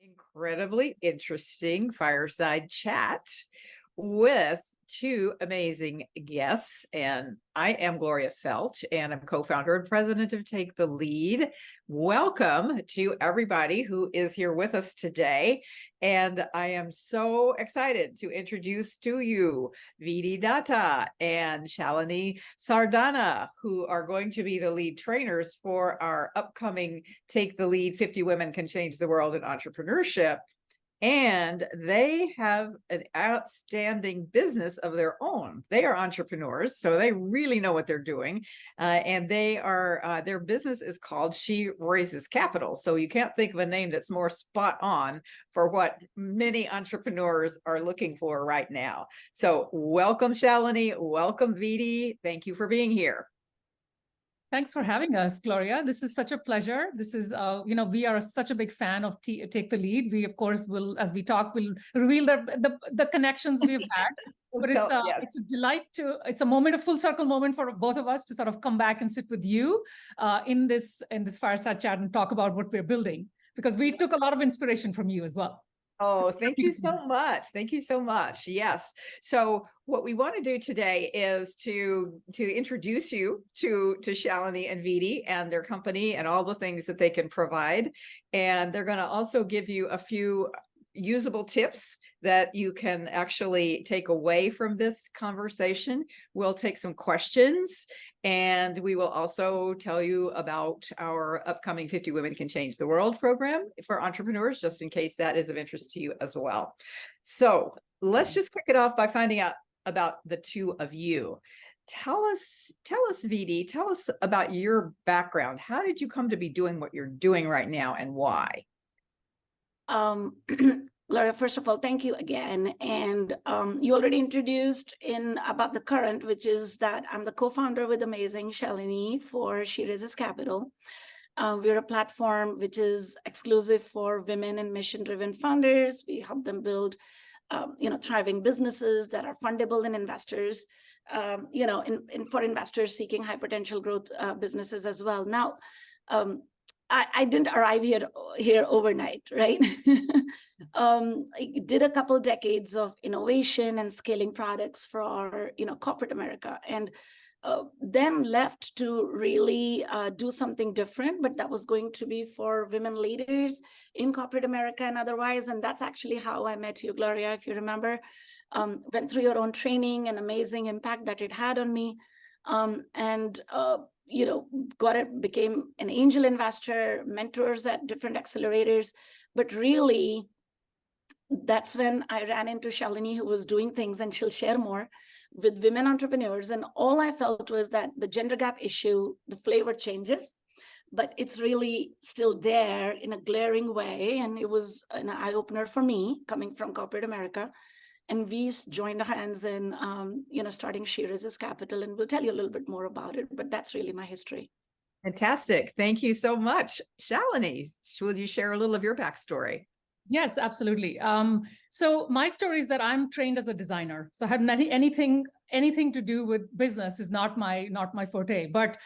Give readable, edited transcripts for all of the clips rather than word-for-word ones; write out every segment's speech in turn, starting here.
incredibly interesting fireside chat with two amazing guests. And I am Gloria Felt, and I'm co-founder and president of Take the Lead. Welcome to everybody who is here with us today. And I am so excited to introduce to you Vidhi and Shalini Sardana, who are going to be the lead trainers for our upcoming Take the Lead 50 Women Can Change the World in Entrepreneurship. And they have an outstanding business of their own. They are entrepreneurs, so they really know what they're doing. And they are their business is called She Raises Capital. So you can't think of a name that's more spot on for what many entrepreneurs are looking for right now. So welcome, Shalini. Welcome, Vidhi. Thank you for being here. Thanks for having us, Gloria. This is such a pleasure. This is, we are such a big fan of Take the Lead. We, of course, will, as we talk, will reveal the connections we've had. But it's a delight it's a moment, a full circle moment for both of us to sort of come back and sit with you in this fireside chat and talk about what we're building, because we took a lot of inspiration from you as well. Oh, thank you so much. Thank you so much. Yes. So what we want to do today is to introduce you to Shalini and Vidhi and their company and all the things that they can provide. And they're going to also give you a few usable tips that you can actually take away from this conversation. We'll take some questions, and we will also tell you about our upcoming 50 Women Can Change the World program for entrepreneurs, just in case that is of interest to you as well. So let's just kick it off by finding out about the two of you. Tell us, Vidhi, tell us about your background. How did you come to be doing what you're doing right now, and why? Gloria, first of all, thank you again. And you already introduced in about the current, which is that I'm the co-founder with amazing Shalini for She Raises Capital. We're a platform which is exclusive for women and mission-driven founders. We help them build, thriving businesses that are fundable in investors, for investors seeking high potential growth businesses as well. Now, I didn't arrive here overnight, right? I did a couple decades of innovation and scaling products for corporate America, and then left to really do something different. But that was going to be for women leaders in corporate America and otherwise. And that's actually how I met you, Gloria, if you remember. Went through your own training and amazing impact that it had on me, became an angel investor, mentors at different accelerators. But really, that's when I ran into Shalini, who was doing things, and she'll share more, with women entrepreneurs. And all I felt was that the gender gap issue, the flavor changes, but it's really still there in a glaring way. And it was an eye-opener for me, coming from corporate America. And we joined our hands in, starting She Raises Capital, and we'll tell you a little bit more about it. But that's really my history. Fantastic. Thank you so much. Shalini, will you share a little of your backstory? Yes, absolutely. So my story is that I'm trained as a designer. So I had anything to do with business is not my forte. But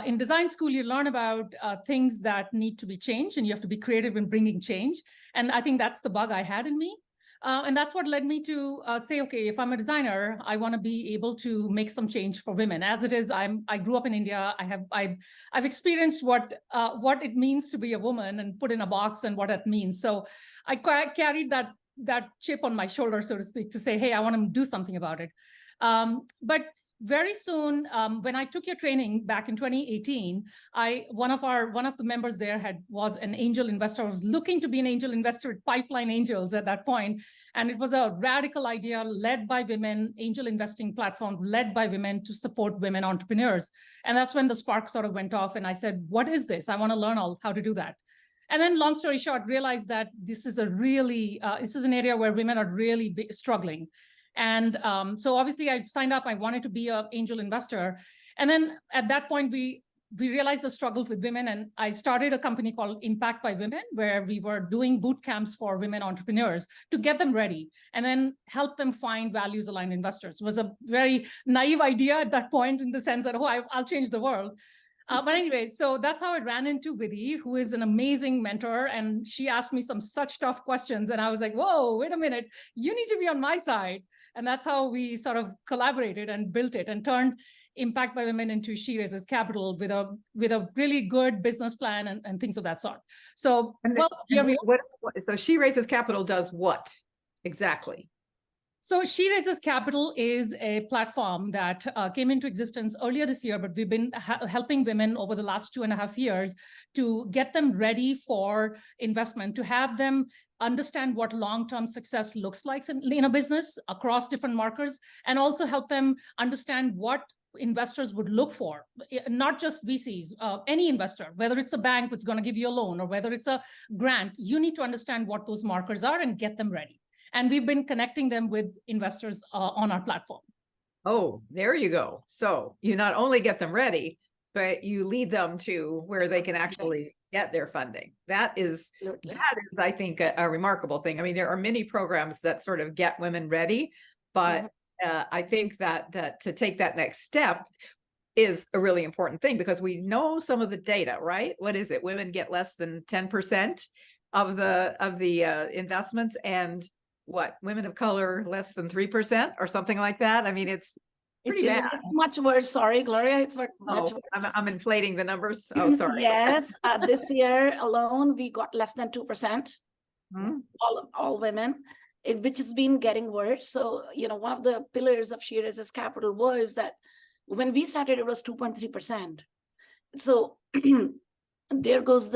in design school, you learn about things that need to be changed, and you have to be creative in bringing change. And I think that's the bug I had in me. And that's what led me to say, okay, if I'm a designer, I want to be able to make some change for women. As it is, I grew up in India. I've experienced what it means to be a woman and put in a box and what that means. So I carried that chip on my shoulder, so to speak, to say, hey, I want to do something about it. But very soon, when I took your training back in 2018, one of the members there was an angel investor. I was looking to be an angel investor at Pipeline Angels at that point. And it was a radical idea led by women, angel investing platform led by women to support women entrepreneurs. And that's when the spark sort of went off. And I said, what is this? I want to learn how to do that. And then, long story short, realized that this is an area where women are really struggling. And so obviously I signed up. I wanted to be an angel investor. And then at that point, we realized the struggle with women. And I started a company called Impact by Women, where we were doing boot camps for women entrepreneurs to get them ready and then help them find values-aligned investors. It was a very naive idea at that point, in the sense that, I'll change the world. But anyway, so that's how I ran into Vidhi, who is an amazing mentor. And she asked me some such tough questions. And I was like, whoa, wait a minute, you need to be on my side. And that's how we sort of collaborated and built it and turned Impact by Women into She Raises Capital with a really good business plan and things of that sort. So, so She Raises Capital does what exactly? So She Raises Capital is a platform that came into existence earlier this year, but we've been helping women over the last 2.5 years to get them ready for investment, to have them understand what long-term success looks like in a business across different markers, and also help them understand what investors would look for, not just VCs, any investor, whether it's a bank that's going to give you a loan or whether it's a grant, you need to understand what those markers are and get them ready. And we've been connecting them with investors on our platform. Oh, there you go. So you not only get them ready, but you lead them to where they can actually get their funding. That is, I think, a remarkable thing. I mean, there are many programs that sort of get women ready, but I think that to take that next step is a really important thing, because we know some of the data, right? What is it? Women get less than 10% of the investments, and what, women of color less than 3% or something like that. I mean, it's pretty bad. It's much worse. Sorry, Gloria, it's much worse. I'm inflating the numbers. Oh, sorry. Yes, this year alone, we got less than 2%, all women, which has been getting worse. So, one of the pillars of She Raises Capital was that when we started, it was 2.3%. So there goes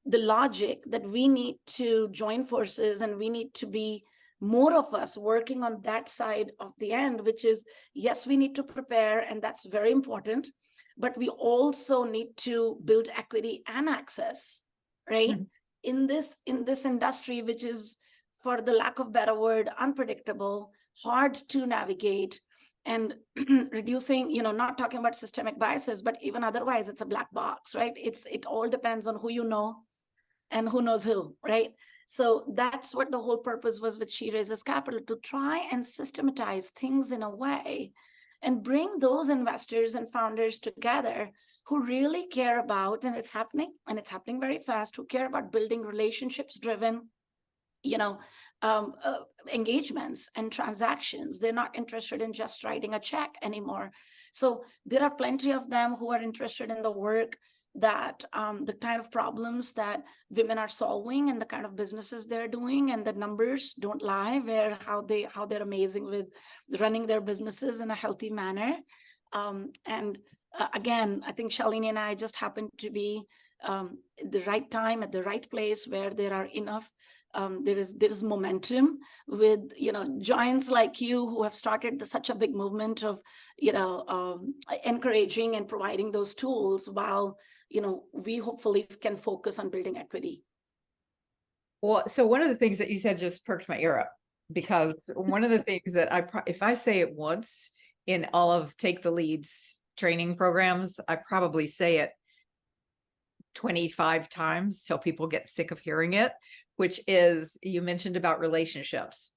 the logic that we need to join forces, and we need to be more of us working on that side of the end, which is, yes, we need to prepare, and that's very important, but we also need to build equity and access, right? In this industry, which is, for the lack of better word, unpredictable, hard to navigate, and reducing, not talking about systemic biases, but even otherwise, it's a black box, right? It all depends on who you know and who knows who, right? So that's what the whole purpose was with She Raises Capital, to try and systematize things in a way and bring those investors and founders together who really care about, and it's happening very fast, who care about building relationships-driven engagements and transactions. They're not interested in just writing a check anymore. So there are plenty of them who are interested in the work that the kind of problems that women are solving and the kind of businesses they're doing, and the numbers don't lie, how they're amazing with running their businesses in a healthy manner. Again, I think Shalini and I just happen to be at the right time, at the right place, where there are enough there is momentum with giants like you who have started such a big movement of encouraging and providing those tools, while we hopefully can focus on building equity. Well, so one of the things that you said just perked my ear up, because one of the things that if I say it once in all of Take the Lead's training programs, I probably say it 25 times till people get sick of hearing it, which is, you mentioned about relationships,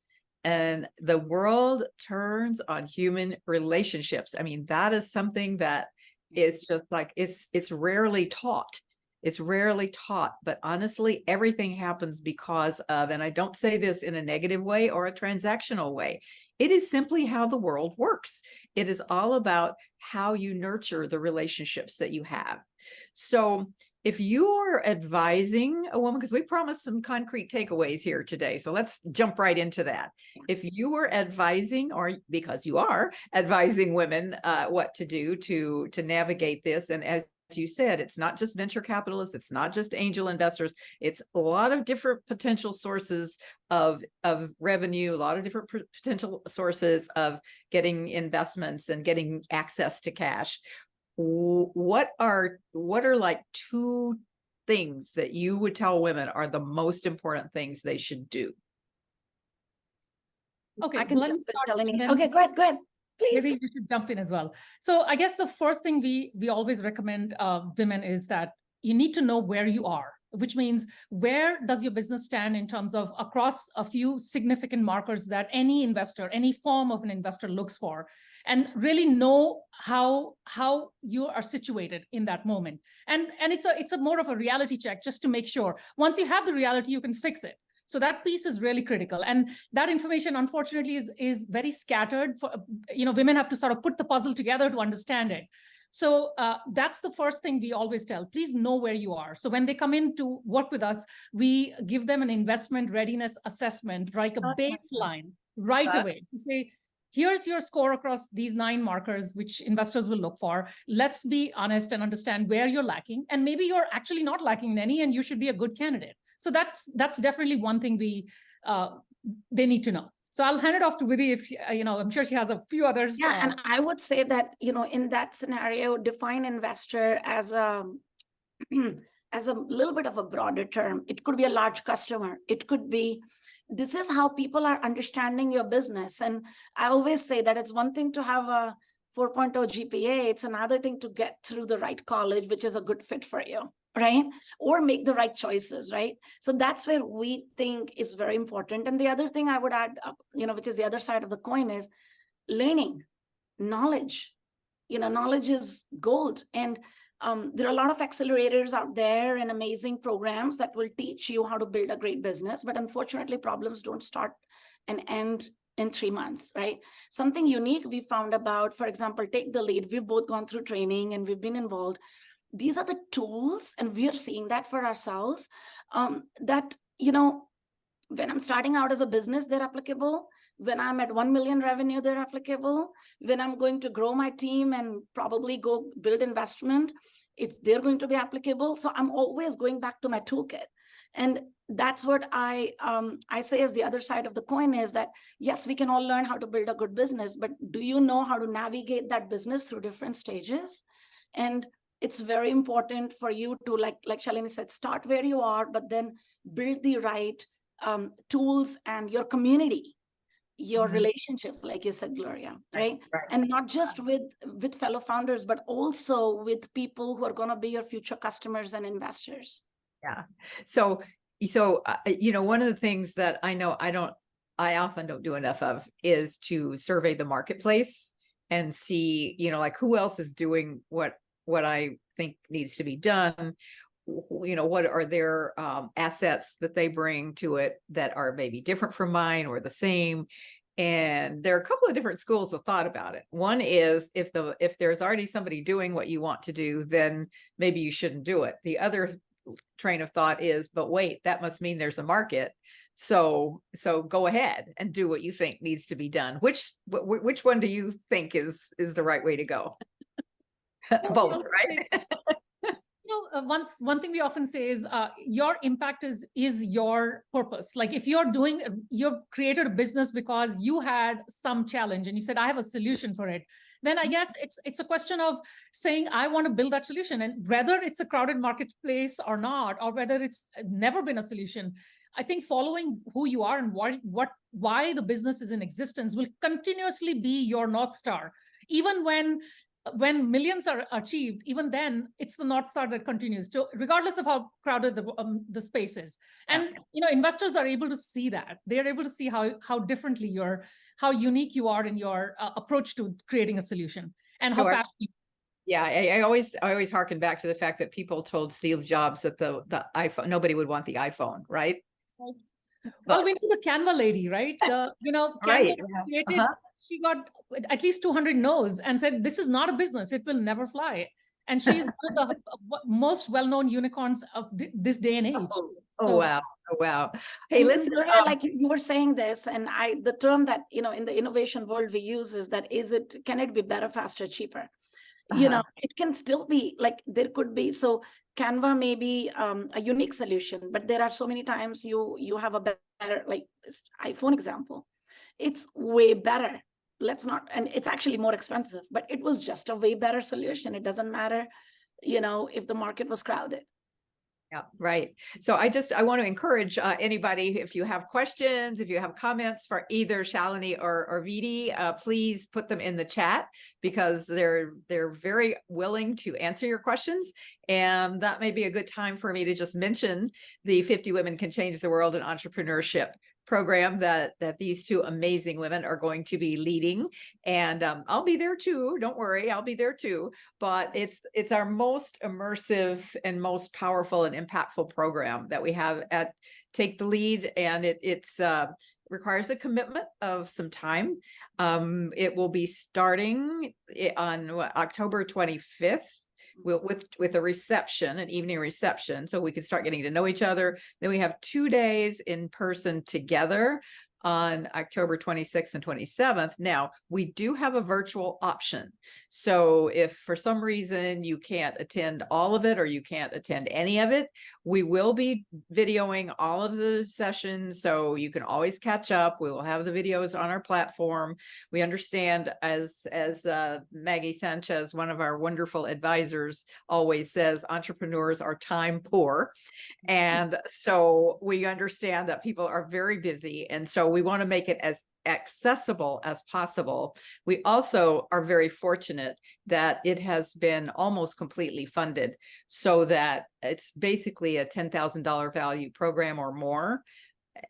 and the world turns on human relationships. I mean, that is something that is just like, it's rarely taught. It's rarely taught, but honestly, everything happens because of, and I don't say this in a negative way or a transactional way, it is simply how the world works. It is all about how you nurture the relationships that you have. So if you're advising a woman, because we promised some concrete takeaways here today, so let's jump right into that. If you were advising, or because you are advising women what to do to navigate this, and as you said, it's not just venture capitalists, it's not just angel investors, it's a lot of different potential sources of revenue, a lot of different potential sources of getting investments and getting access to cash. What are like 2 things that you would tell women are the most important things they should do? Okay, I can let me start. Okay, go ahead. Please. Maybe you should jump in as well. So I guess the first thing we always recommend women is that you need to know where you are. which means where does your business stand in terms of across a few significant markers that any investor, any form of an investor looks for, and really know how you are situated in that moment. And it's a more of a reality check just to make sure once you have the reality, you can fix it. So that piece is really critical. And that information, unfortunately, is very scattered. For, women have to sort of put the puzzle together to understand it. So that's the first thing we always tell. Please know where you are. So when they come in to work with us, we give them an investment readiness assessment, like a baseline right away to say, here's your score across these 9 markers, which investors will look for. Let's be honest and understand where you're lacking. And maybe you're actually not lacking in any, and you should be a good candidate. So that's definitely one thing they need to know. So I'll hand it off to Vidhi if, I'm sure she has a few others. Yeah, and I would say that, in that scenario, define investor as a as a little bit of a broader term. It could be a large customer. It could be, this is how people are understanding your business. And I always say that it's one thing to have a 4.0 GPA. It's another thing to get through the right college, which is a good fit for you, right? Or make the right choices, right? So that's where we think is very important. And the other thing I would add, which is the other side of the coin, is learning, knowledge. Knowledge is gold. And there are a lot of accelerators out there and amazing programs that will teach you how to build a great business. But unfortunately, problems don't start and end in 3 months, right? Something unique we found about, for example, Take the Lead. We've both gone through training and we've been involved. These are the tools, and we are seeing that for ourselves, that, when I'm starting out as a business, they're applicable. When I'm at 1 million revenue, they're applicable. When I'm going to grow my team and probably go build investment, they're going to be applicable. So I'm always going back to my toolkit. And that's what I say as the other side of the coin is that, yes, we can all learn how to build a good business, but do you know how to navigate that business through different stages? And it's very important for you to, like Shalini said, start where you are, but then build the right tools and your community, your relationships, like you said, Gloria, right? And not just with fellow founders, but also with people who are going to be your future customers and investors. Yeah. So, one of the things that I know I often don't do enough of is to survey the marketplace and see, like who else is doing what I think needs to be done. What are their assets that they bring to it that are maybe different from mine or the same. And there are a couple of different schools of thought about it. One is if there's already somebody doing what you want to do, then maybe you shouldn't do it. The other train of thought is, but wait, that must mean there's a market. So go ahead and do what you think needs to be done. Which one do you think is the right way to go? Both, right? One thing we often say is your impact is your purpose. Like if you've created a business because you had some challenge and you said, I have a solution for it, then I guess it's a question of saying, I want to build that solution. And whether it's a crowded marketplace or not, or whether it's never been a solution, I think following who you are and why the business is in existence will continuously be your North Star. Even when millions are achieved, even then it's the North Star that continues to, regardless of how crowded the space is. And investors are able to see that. They're able to see how differently how unique you are in your approach to creating a solution and how passionate. Yeah, I always harken back to the fact that people told Steve Jobs that the iPhone, nobody would want the iPhone, right? Well, we know the Canva lady, right? Canva created, she got at least 200 no's and said, this is not a business. It will never fly. And she's one of the most well-known unicorns of this day and age. Oh, wow. Oh, wow. Hey, listen, like you were saying this, and the term that, in the innovation world we use is that, can it be better, faster, cheaper? It can still be like, there could be, so Canva may be a unique solution, but there are so many times you have a better, like this iPhone example. It's way better. And it's actually more expensive, but it was just a way better solution. It doesn't matter, if the market was crowded. Yeah, right. So I want to encourage anybody, if you have questions, if you have comments for either Shalini or Vidhi, please put them in the chat, because they're very willing to answer your questions. And that may be a good time for me to just mention the 50 Women Can Change the World in Entrepreneurship program that these two amazing women are going to be leading. And I'll be there too. Don't worry, I'll be there too. But it's our most immersive and most powerful and impactful program that we have at Take the Lead. And it's requires a commitment of some time. It will be starting on October 25th. With a reception, an evening reception, so we can start getting to know each other. Then we have 2 days in person together on October 26th and 27th. Now, we do have a virtual option. So if for some reason you can't attend all of it, or you can't attend any of it, we will be videoing all of the sessions, so you can always catch up. We will have the videos on our platform. We understand, as Maggie Sanchez, one of our wonderful advisors, always says, entrepreneurs are time poor. And so we understand that people are very busy. And so we want to make it as accessible as possible. We also are very fortunate that it has been almost completely funded, so that it's basically a $10,000 value program or more.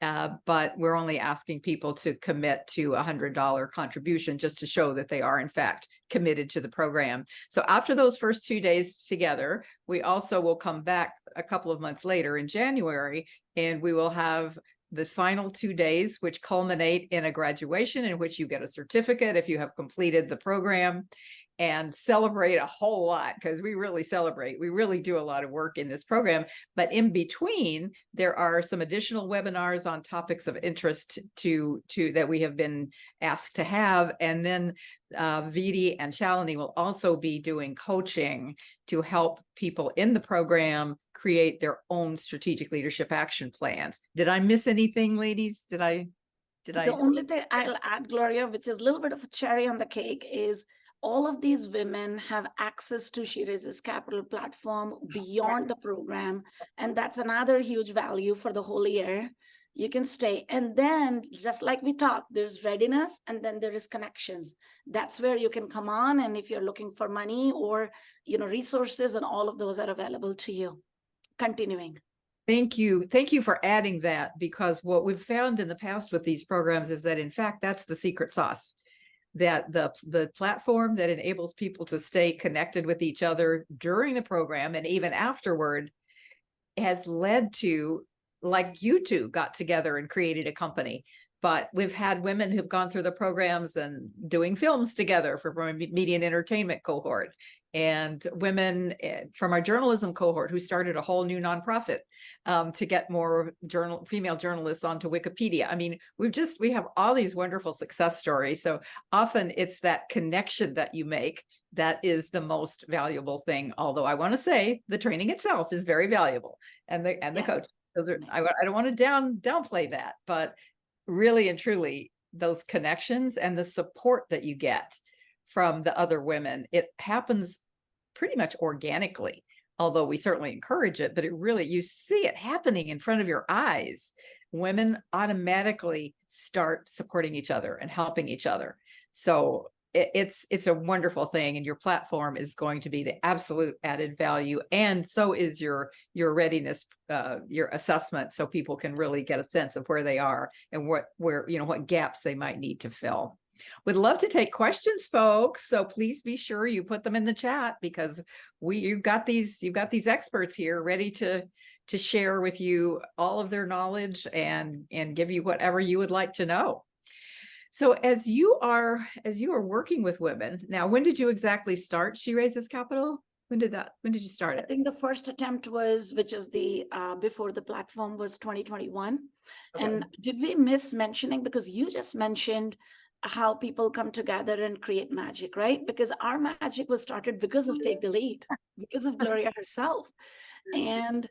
But we're only asking people to commit to $100 contribution, just to show that they are in fact committed to the program. So after those first 2 days together, we also will come back a couple of months later in January, and we will have the final 2 days, which culminate in a graduation in which you get a certificate if you have completed the program, and celebrate a whole lot, because we really celebrate. We really do a lot of work in this program. But in between, there are some additional webinars on topics of interest to that we have been asked to have. And then Vidhi and Shalini will also be doing coaching to help people in the program create their own strategic leadership action plans. Did I miss anything, ladies? The only thing I'll add, Gloria, which is a little bit of a cherry on the cake, is all of these women have access to She Raises Capital platform beyond the program. And that's another huge value for the whole year. You can stay. And then, just like we talked, there's readiness, and then there is connections. That's where you can come on. And if you're looking for money or, resources, and all of those are available to you. Continuing. Thank you. Thank you for adding that, because what we've found in the past with these programs is that, in fact, that's the secret sauce. That the platform that enables people to stay connected with each other during the program and even afterward has led to, like, you two got together and created a company. But we've had women who've gone through the programs and doing films together from a media and entertainment cohort, and women from our journalism cohort who started a whole new nonprofit to get more female journalists onto Wikipedia. I mean, we have all these wonderful success stories. So often it's that connection that you make that is the most valuable thing. Although I want to say the training itself is very valuable, and the Yes. coach. I don't want to downplay that, but really and truly, those connections and the support that you get from the other women, it happens pretty much organically, although we certainly encourage it, but you see it happening in front of your eyes. Women automatically start supporting each other and helping each other. So it's a wonderful thing, and your platform is going to be the absolute added value, and so is your readiness, your assessment, so people can really get a sense of where they are and what gaps they might need to fill. Would love to take questions, folks. So please be sure you put them in the chat, because you've got these experts here ready to share with you all of their knowledge and give you whatever you would like to know. So as you are working with women now, when did you exactly start She Raises Capital? When did you start I it? think the first attempt was, which is the before the platform, was 2021. Okay. And did we miss mentioning, because you just mentioned how people come together and create magic, right? Because our magic was started because of Take the Lead, because of Gloria herself. And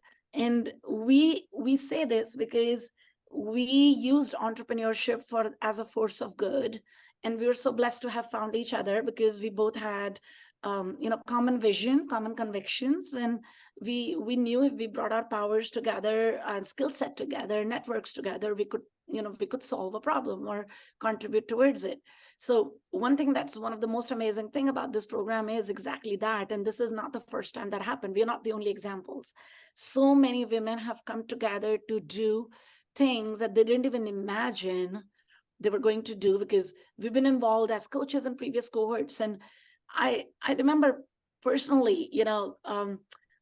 we say this because we used entrepreneurship as a force of good. And we were so blessed to have found each other, because we both had common vision, common convictions, and we knew if we brought our powers together and skill set together, networks together, we could solve a problem or contribute towards it. So one thing that's one of the most amazing thing about this program is exactly that. And this is not the first time that happened. We're not the only examples. So many women have come together to do things that they didn't even imagine they were going to do, because we've been involved as coaches in previous cohorts. And I remember personally,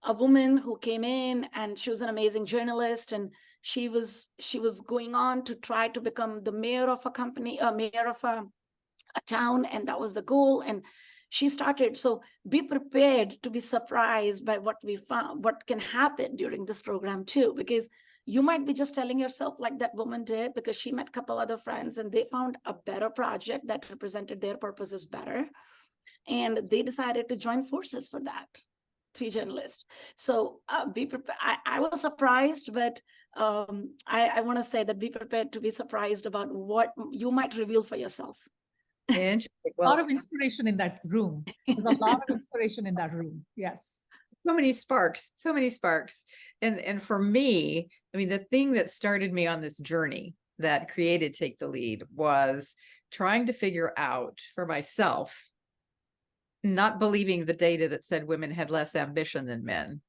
a woman who came in, and she was an amazing journalist, and she was going on to try to become the mayor of a company, mayor of a town, and that was the goal. And she started. So be prepared to be surprised by what we found, what can happen during this program too, because you might be just telling yourself like that woman did, because she met a couple other friends and they found a better project that represented their purposes better. And they decided to join forces for that. 3 journalists. So be prepared. I was surprised, but I want to say that be prepared to be surprised about what you might reveal for yourself. Interesting. A lot of inspiration in that room. There's a lot of inspiration in that room. Yes. So many sparks. And for me, I mean, the thing that started me on this journey that created Take the Lead was trying to figure out for myself, not believing the data that said women had less ambition than men,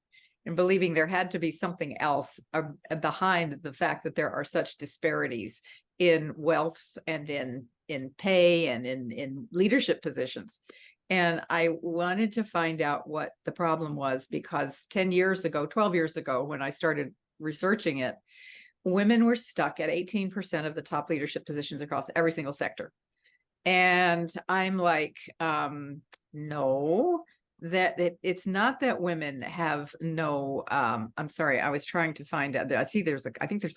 and believing there had to be something else behind the fact that there are such disparities in wealth and in pay and in leadership positions. And I wanted to find out what the problem was, because 12 years ago, when I started researching it, women were stuck at 18% of the top leadership positions across every single sector. And I'm like, no, that it's not that women have no, I'm sorry, I was trying to find out. I think there's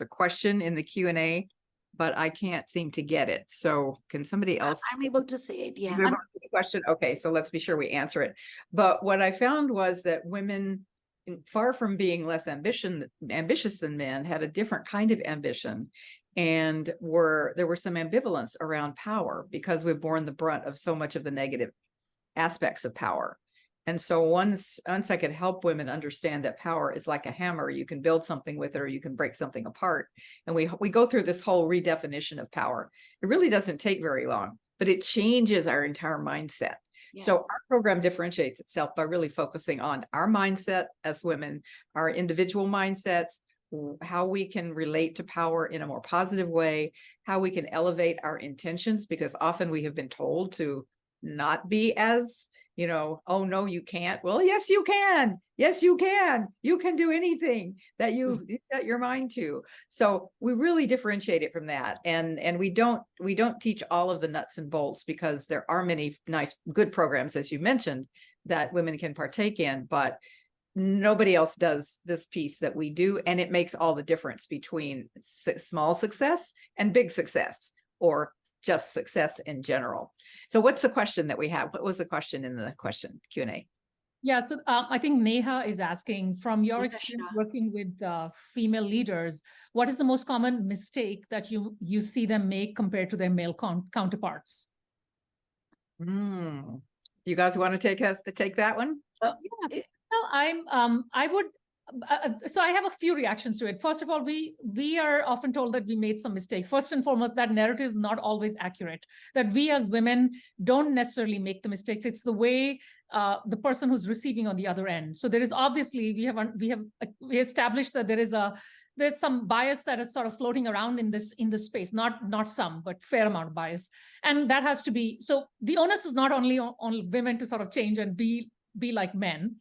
a question in the Q&A, but I can't seem to get it. So can somebody else? I'm able to see it. Yeah. The question. Okay, so let's be sure we answer it. But what I found was that women, far from being less ambitious than men, had a different kind of ambition. And there were some ambivalence around power, because we've borne the brunt of so much of the negative aspects of power. And so once I could help women understand that power is like a hammer, you can build something with it, or you can break something apart. And we go through this whole redefinition of power. It really doesn't take very long, but it changes our entire mindset. Yes. So our program differentiates itself by really focusing on our mindset as women, our individual mindsets, how we can relate to power in a more positive way, how we can elevate our intentions, because often we have been told to not be as, oh no, you can't. Well, yes, you can. Yes, you can. You can do anything that you set your mind to. So we really differentiate it from that. And we don't teach all of the nuts and bolts, because there are many nice, good programs, as you mentioned, that women can partake in, but nobody else does this piece that we do. And it makes all the difference between small success and big success, or just success in general. So what's the question that we have? What was the question in the question Q&A? Yeah, so I think Neha is asking, from your experience working with female leaders, what is the most common mistake that you see them make compared to their male counterparts? You guys want to take that one? Yeah. No, so I have a few reactions to it. First of all, we are often told that we made some mistake. First and foremost, that narrative is not always accurate, that we as women don't necessarily make the mistakes. It's the way the person who's receiving on the other end. So there is obviously, we established that there's some bias that is sort of floating around in this space, not some, but fair amount of bias. And that has to be, so the onus is not only on women to sort of change and be like men,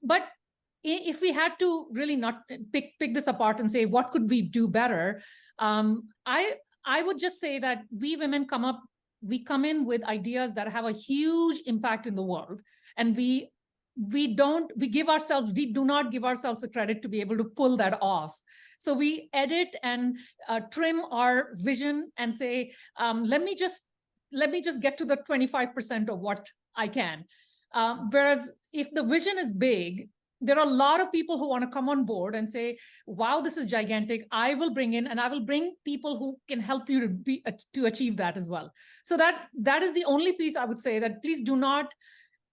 but if we had to really not pick this apart and say, what could we do better? I would just say that we women we come in with ideas that have a huge impact in the world. And we do not give ourselves the credit to be able to pull that off. So we edit and trim our vision and say, let me just get to the 25% of what I can. Whereas if the vision is big, there are a lot of people who want to come on board and say, wow, this is gigantic. I will bring people who can help you to achieve that as well. So that is the only piece I would say, that please do not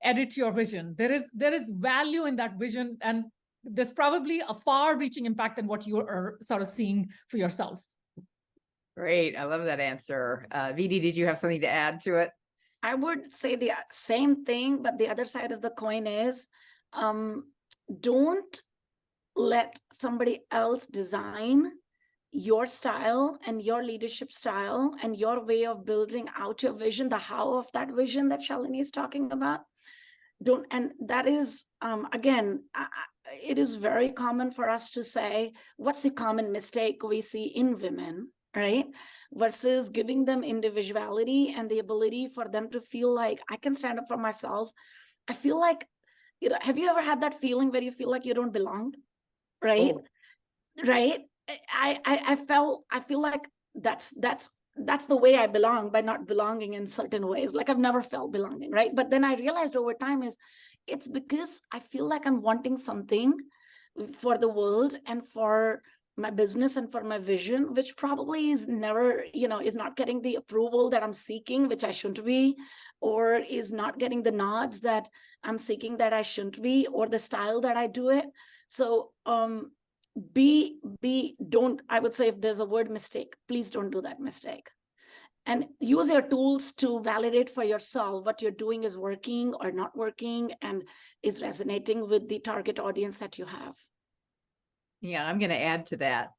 edit your vision. There is value in that vision, and there's probably a far-reaching impact than what you are sort of seeing for yourself. Great. I love that answer. Vidhi, did you have something to add to it? I would say the same thing, but the other side of the coin is don't let somebody else design your style and your leadership style and your way of building out your vision, the how of that vision that Shalini is talking about. And that is, again, it is very common for us to say, what's the common mistake we see in women, right? Versus giving them individuality and the ability for them to feel like, I can stand up for myself. I feel like, have you ever had that feeling where you feel like you don't belong, right? Oh. Right? I feel like that's the way I belong, by not belonging in certain ways. Like I've never felt belonging, right? But then I realized over time it's because I feel like I'm wanting something for the world and for my business and for my vision, which probably is never, is not getting the approval that I'm seeking, which I shouldn't be, or is not getting the nods that I'm seeking that I shouldn't be, or the style that I do it. So, don't, I would say, if there's a word mistake, please don't do that mistake. And use your tools to validate for yourself what you're doing is working or not working and is resonating with the target audience that you have. Yeah, I'm going to add to that.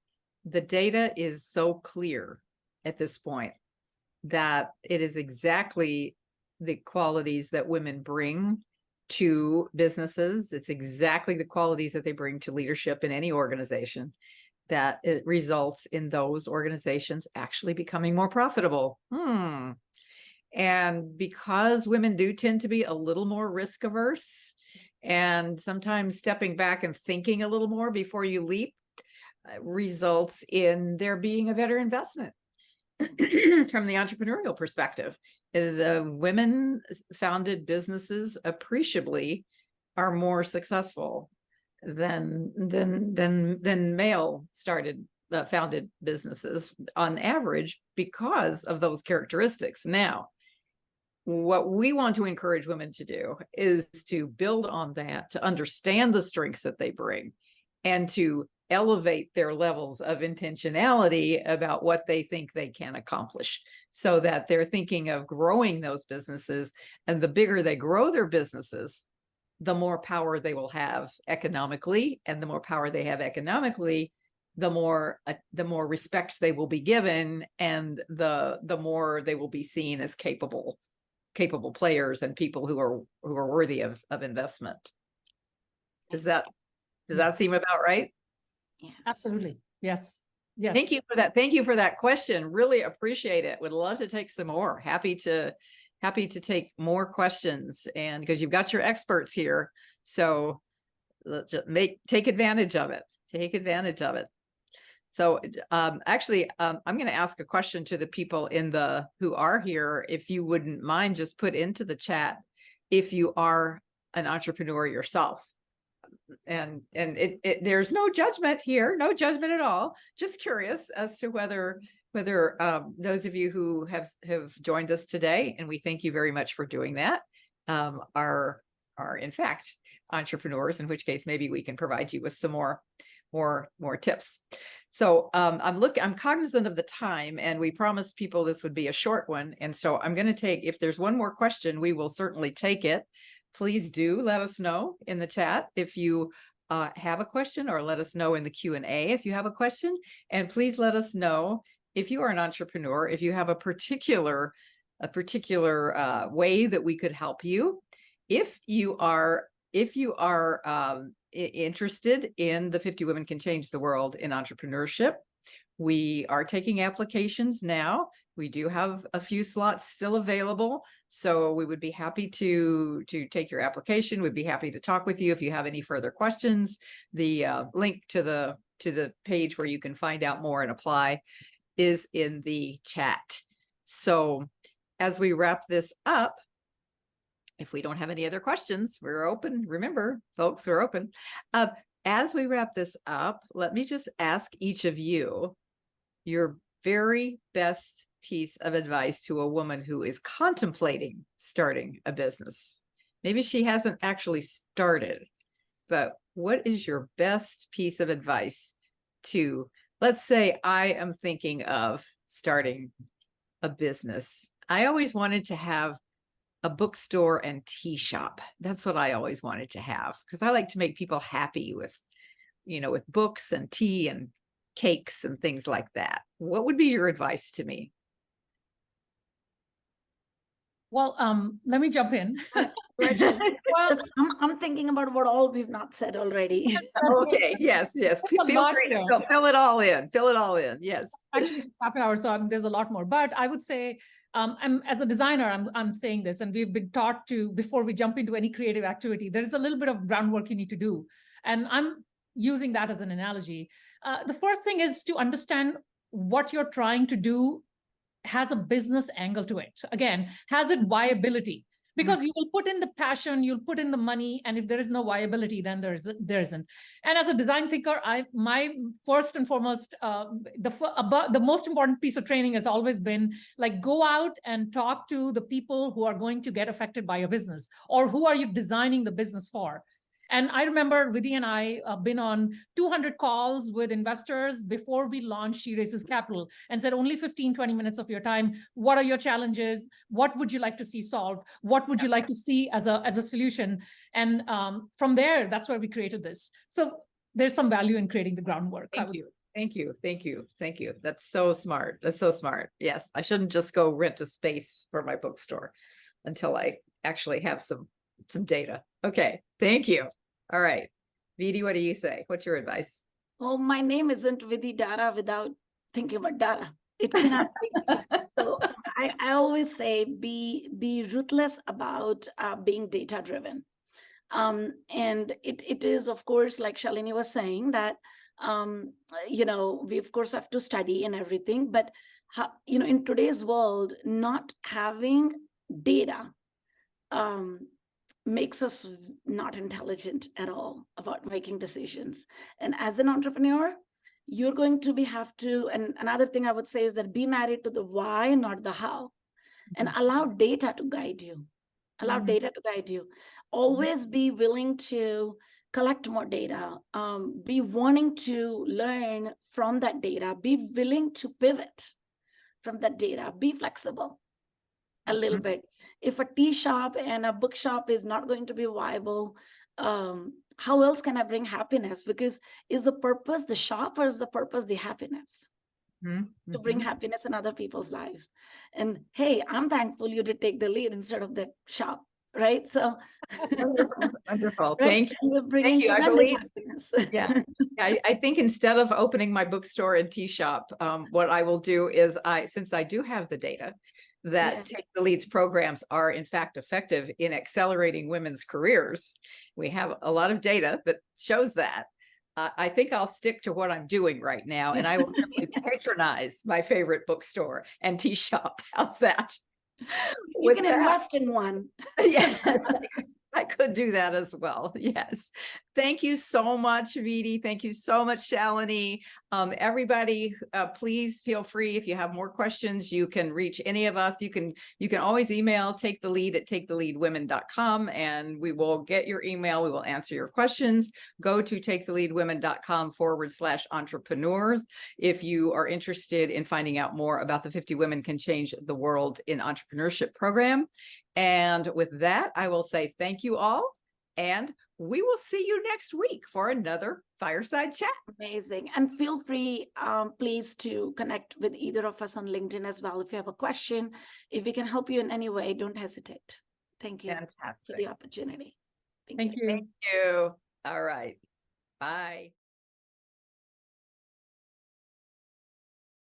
The data is so clear at this point that it is exactly the qualities that women bring to businesses. It's exactly the qualities that they bring to leadership in any organization that it results in those organizations actually becoming more profitable. And because women do tend to be a little more risk averse, and sometimes stepping back and thinking a little more before you leap results in there being a better investment from the entrepreneurial perspective. The women founded businesses appreciably are more successful than male started founded businesses on average because of those characteristics. Now, what we want to encourage women to do is to build on that, to understand the strengths that they bring, and to elevate their levels of intentionality about what they think they can accomplish, so that they're thinking of growing those businesses. And the bigger they grow their businesses, the more power they will have economically, and the more power they have economically, the more respect they will be given, and the more they will be seen as capable players and people who are worthy of investment. Does that seem about right? Yes. Absolutely. Yes. Yes. Thank you for that. Thank you for that question. Really appreciate it. Would love to take some more. Happy to take more questions, and because you've got your experts here, so take advantage of it. Take advantage of it. So actually, I'm going to ask a question to the people who are here. If you wouldn't mind, just put into the chat if you are an entrepreneur yourself. And there's no judgment here, no judgment at all. Just curious as to whether those of you who have joined us today, and we thank you very much for doing that, are in fact entrepreneurs, in which case maybe we can provide you with some more tips. So I'm cognizant of the time, and we promised people this would be a short one. And so I'm going to take, if there's one more question, we will certainly take it. Please do let us know in the chat if you have a question, or let us know in the Q&A if you have a question. And please let us know if you are an entrepreneur, if you have a particular way that we could help you. If you are interested in the 50 Women Can Change the World in Entrepreneurship, we are taking applications now. We do have a few slots still available, so we would be happy to take your application. We'd be happy to talk with you if you have any further questions. The link to the page where you can find out more and apply is in the chat. So as we wrap this up, if we don't have any other questions, we're open. Remember, folks, we're open. As we wrap this up, let me just ask each of you your very best piece of advice to a woman who is contemplating starting a business. maybe she hasn't actually started, but what is your best piece of advice to, let's say I am thinking of starting a business. I always wanted to have a bookstore and tea shop. That's what I always wanted to have, because I like to make people happy with, with books and tea and cakes and things like that. What would be your advice to me? Well, let me jump in. Well, I'm thinking about what all we've not said already. Okay. Yes. Feel free to fill it all in. Fill it all in. Yes. Actually, just half an hour, so there's a lot more. But I would say, as a designer, I'm saying this, and we've been taught to, before we jump into any creative activity, there is a little bit of groundwork you need to do, and I'm using that as an analogy. The first thing is to understand what you're trying to do has a business angle to it. Again, has it viability? Because you will put in the passion, you'll put in the money, and if there is no viability, then there isn't. And as a design thinker, my first and foremost, the most important piece of training has always been like, go out and talk to the people who are going to get affected by your business, or who are you designing the business for. And I remember Vidhi and I been on 200 calls with investors before we launched She Raises Capital, and said only 15, 20 minutes of your time. What are your challenges? What would you like to see solved? What would you like to see as a solution? And from there, that's where we created this. So there's some value in creating the groundwork. Thank you. That's so smart. Yes, I shouldn't just go rent a space for my bookstore until I actually have some data. Okay, thank you. All right, Vidhi, what do you say? What's your advice? Oh, my name isn't Vidhi Dara without thinking about data. It cannot be. So I always say be ruthless about being data driven. And it is, of course, like Shalini was saying, that we of course have to study and everything, but in today's world, not having data makes us not intelligent at all about making decisions. And as an entrepreneur, you're going to and another thing I would say is that be married to the why, not the how, and allow data to guide you. Always be willing to collect more data, be wanting to learn from that data, be willing to pivot from that data, be flexible a little bit. If a tea shop and a bookshop is not going to be viable, how else can I bring happiness? Because is the purpose the shop, or is the purpose the happiness? To bring happiness in other people's lives. And hey, I'm thankful you did take the lead instead of that shop, right? So wonderful. Right? Thank you. Thank you. I believe happiness. Yeah. I think instead of opening my bookstore and tea shop, what I will do is since I do have the data that Take the Lead's programs are in fact effective in accelerating women's careers. We have a lot of data that shows that. I think I'll stick to what I'm doing right now, and I will simply patronize my favorite bookstore and tea shop. How's that? You can invest in one. Yes, I could do that as well. Yes. Thank you so much, Vidhi. Thank you so much, Shalini. Everybody, please feel free. If you have more questions, you can reach any of us. You can always email takethelead@taketheleadwomen.com, and we will get your email. We will answer your questions. Go to taketheleadwomen.com/entrepreneurs if you are interested in finding out more about the 50 Women Can Change the World in Entrepreneurship program. And with that, I will say thank you all, and we will see you next week for another Fireside Chat. Amazing. And feel free, please, to connect with either of us on LinkedIn as well. If you have a question, if we can help you in any way, don't hesitate. Thank you Fantastic. for the opportunity. Thank you. Thank you. All right. Bye.